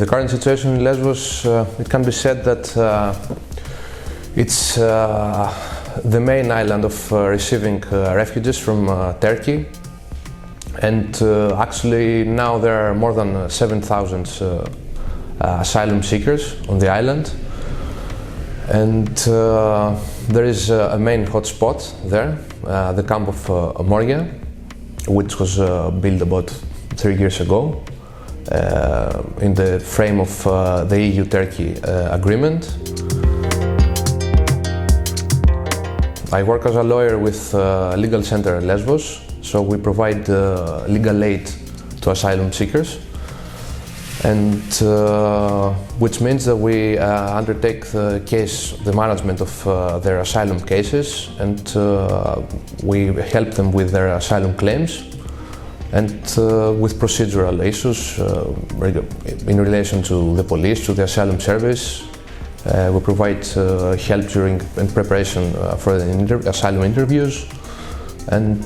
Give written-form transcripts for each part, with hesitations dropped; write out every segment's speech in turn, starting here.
The current situation in Lesvos, it can be said that it's the main island of receiving refugees from Turkey, and actually now there are more than 7,000 asylum seekers on the island, and there is a main hotspot there, the camp of Moria, which was built about 3 years ago in the frame of the EU-Turkey agreement. I work as a lawyer with Legal Center Lesvos, so we provide legal aid to asylum seekers, and which means that we undertake the management of their asylum cases, and we help them with their asylum claims and with procedural issues in relation to the police, to the asylum service. We provide help during and preparation for the asylum interviews, and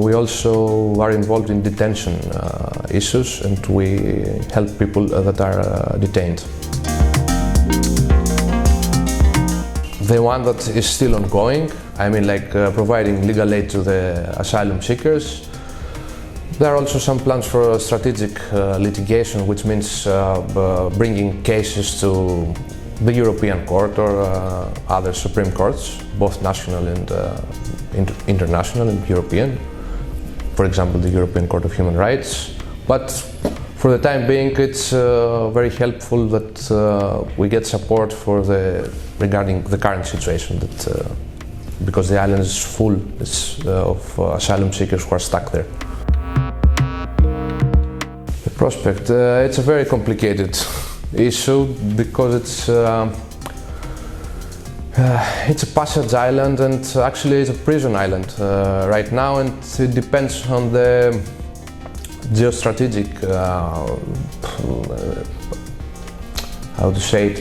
we also are involved in detention issues, and we help people that are detained. The one that is still ongoing, I mean, like providing legal aid to the asylum seekers. There are also some plans for strategic litigation, which means bringing cases to the European Court or other Supreme Courts, both national and international and European. For example, the European Court of Human Rights. But for the time being, it's very helpful that we get support regarding the current situation, because the island is full of asylum seekers who are stuck there. The prospect, it's a very complicated issue because it's a passage island, and actually it's a prison island right now, and it depends on the geostrategic, how to say it,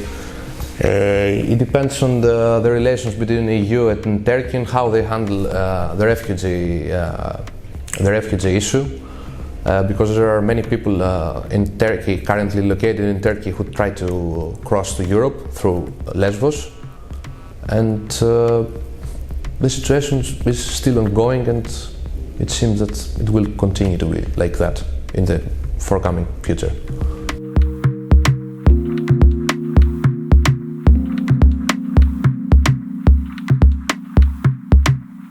it depends on the relations between the EU and Turkey and how they handle the refugee issue. Because there are many people in Turkey, currently located in Turkey, who try to cross to Europe through Lesvos, and the situation is still ongoing, and it seems that it will continue to be like that in the forthcoming future.